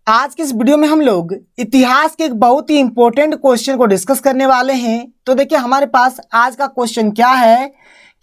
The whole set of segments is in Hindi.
आज के इस वीडियो में हम लोग इतिहास के एक बहुत ही इंपॉर्टेंट क्वेश्चन को डिस्कस करने वाले हैं। तो देखिए हमारे पास आज का क्वेश्चन क्या है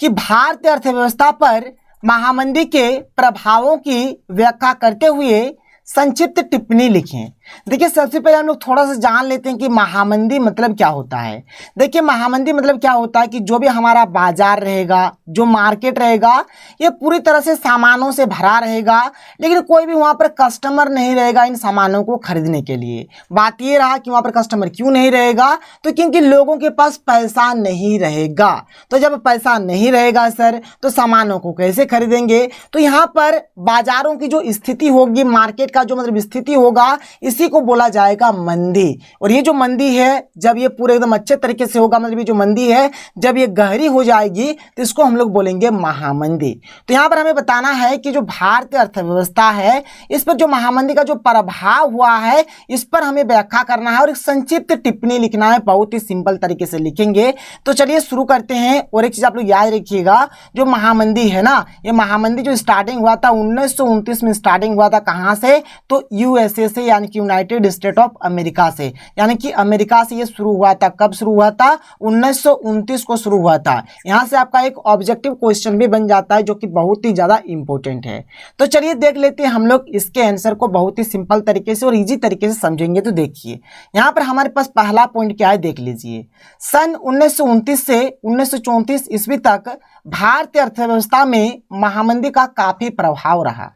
कि भारतीय अर्थव्यवस्था पर महामंदी के प्रभावों की व्याख्या करते हुए संक्षिप्त टिप्पणी लिखें। देखिए सबसे पहले हम लोग थोड़ा सा जान लेते हैं कि महामंदी मतलब क्या होता है। देखिए महामंदी मतलब क्या होता है कि जो भी हमारा बाजार रहेगा, जो मार्केट रहेगा, ये पूरी तरह से सामानों से भरा रहेगा, लेकिन कोई भी वहाँ पर कस्टमर नहीं रहेगा इन सामानों को खरीदने के लिए। बात ये रहा कि वहाँ पर कस्टमर क्यों नहीं रहेगा, तो क्योंकि लोगों के पास पैसा नहीं रहेगा। तो जब पैसा नहीं रहेगा सर, तो सामानों को कैसे खरीदेंगे। तो यहाँ पर बाजारों की जो स्थिति होगी, मार्केट का जो मतलब स्थिति होगा, इसी को बोला जाएगा मंदी। और ये जो मंदी है, जब ये पूरे एकदम अच्छे तरीके से होगा, मतलब ये जो मंदी है जब ये गहरी हो जाएगी तो इसको हम लोग बोलेंगे महामंदी। तो यहाँ पर हमें बताना है कि जो भारतीय अर्थव्यवस्था है, इस पर जो महामंदी का जो प्रभाव हुआ है, इस पर हमें व्याख्या करना है और एक संक्षिप्त टिप्पणी लिखना है। बहुत ही सिंपल तरीके से लिखेंगे। तो चलिए शुरू करते हैं। और एक चीज आप लोग याद रखिएगा, जो महामंदी है ना, ये महामंदी जो स्टार्टिंग हुआ था 1929 में स्टार्टिंग हुआ था। कहाँ से? तो यूएसए से, यानी कि यूनाइटेड स्टेट ऑफ अमेरिका से, यानी कि अमेरिका से ये शुरू हुआ था। कब शुरू हुआ था? 1929 को शुरू हुआ था। यहां से आपका एक ऑब्जेक्टिव क्वेश्चन भी बन जाता है, जो कि बहुत ही ज्यादा इंपॉर्टेंट है। तो चलिए देख लेते हैं हम लोग इसके आंसर को बहुत ही सिंपल तरीके से और इजी तरीके से समझेंगे। तो देखिए यहां पर हमारे पास पहला पॉइंट क्या है, देख लीजिए। सन 1929 से 1934 ईस्वी तक भारतीय अर्थव्यवस्था में महामंदी का काफी प्रभाव रहा।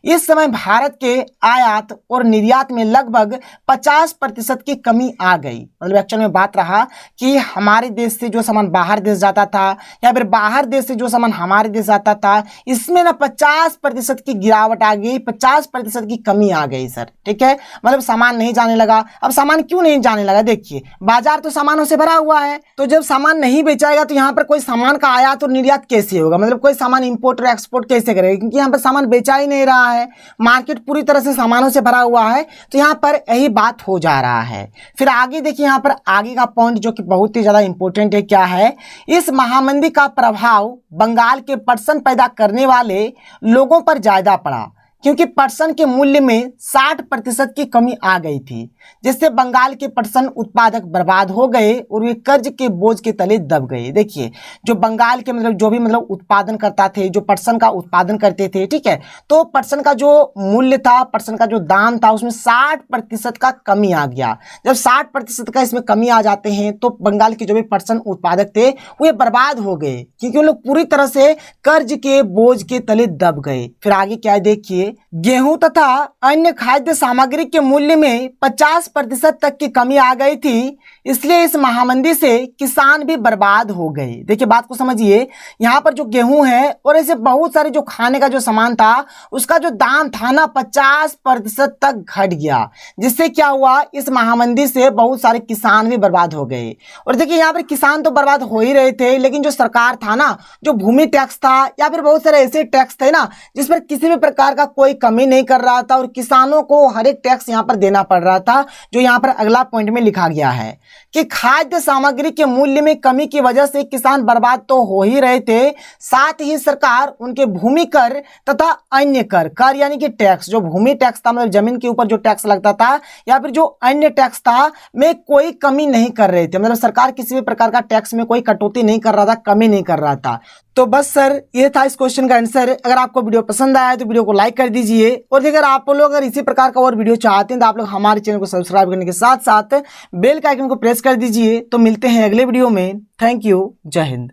इस समय भारत के आयात और निर्यात में लगभग 50% की कमी आ गई। मतलब एक्चुअल में बात रहा कि हमारे देश से जो सामान बाहर देश जाता था, या फिर बाहर देश से जो सामान हमारे देश आता था, इसमें ना 50% की गिरावट आ गई, 50% की कमी आ गई सर। ठीक है, मतलब सामान नहीं जाने लगा। अब सामान क्यों नहीं जाने लगा? देखिए बाजार तो सामानों से भरा हुआ है, तो जब सामान नहीं बेचाएगा तो यहाँ पर कोई सामान का आयात और निर्यात कैसे होगा? मतलब कोई सामान इंपोर्ट और एक्सपोर्ट कैसे करेगा? क्योंकि यहाँ पर सामान बेचा ही नहीं रहा है, मार्केट पूरी तरह से सामानों से भरा हुआ है। तो यहाँ पर यही बात हो जा रहा है। फिर आगे देखिए, यहाँ पर आगे का पॉइंट जो कि बहुत ही ज्यादा इंपॉर्टेंट है, क्या है? इस महामंदी का प्रभाव बंगाल के पटसन पैदा करने वाले लोगों पर ज्यादा पड़ा, क्योंकि पटसन के मूल्य में 60% की कमी आ गई थी, जिससे बंगाल के पटसन उत्पादक बर्बाद हो गए और वे कर्ज के बोझ के तले दब गए। देखिए जो बंगाल के मतलब जो भी मतलब उत्पादन करता थे, जो पटसन का उत्पादन करते थे, ठीक है, तो पटसन का जो मूल्य था, पटसन का जो दाम था, उसमें 60% का कमी आ गया। जब 60% का इसमें कमी आ जाते हैं तो बंगाल के जो भी पटसन उत्पादक थे वे बर्बाद हो गए, क्योंकि वो लोग पूरी तरह से कर्ज के बोझ के तले दब गए। फिर आगे क्या है, देखिए गेहूं तथा अन्य खाद्य सामग्री के मूल्य में 50% तक की कमी आ गई थी, इसलिए इस महामंदी से किसान भी बर्बाद हो गए। देखिए बात को समझिए, यहाँ पर जो गेहूं है और ऐसे बहुत सारे जो खाने का जो सामान था, उसका जो दाम था ना 50% तक घट गया, जिससे क्या हुआ, इस महामंदी से बहुत सारे किसान भी बर्बाद हो गए। और देखिए यहाँ पर किसान तो बर्बाद हो ही रहे थे, लेकिन जो सरकार था ना, जो भूमि टैक्स था या फिर बहुत सारे ऐसे टैक्स थे ना, जिस पर किसी भी प्रकार का कोई कमी नहीं कर रहा था, और किसानों को हर एक टैक्स यहाँ पर देना पड़ रहा था, जो यहाँ पर अगला पॉइंट में लिखा गया है कि खाद्य सामग्री के मूल्य में कमी की वजह से किसान बर्बाद तो हो ही रहे थे, साथ ही सरकार उनके भूमि कर तथा अन्य कर यानी कि टैक्स, जो भूमि टैक्स था मतलब जमीन के ऊपर जो टैक्स लगता था, या फिर जो अन्य टैक्स था, में कोई कमी नहीं कर रहे थे। मतलब सरकार किसी भी प्रकार का टैक्स में कोई कटौती नहीं कर रहा था, कमी नहीं कर रहा था। तो बस सर ये था इस क्वेश्चन का आंसर। अगर आपको वीडियो पसंद आया तो वीडियो को लाइक कर दीजिए, और अगर आप लोग अगर इसी प्रकार का और वीडियो चाहते हैं तो आप लोग हमारे चैनल को सब्सक्राइब करने के साथ साथ बेल का आइकन को प्रेस कर दीजिए। तो मिलते हैं अगले वीडियो में। थैंक यू, जय हिंद।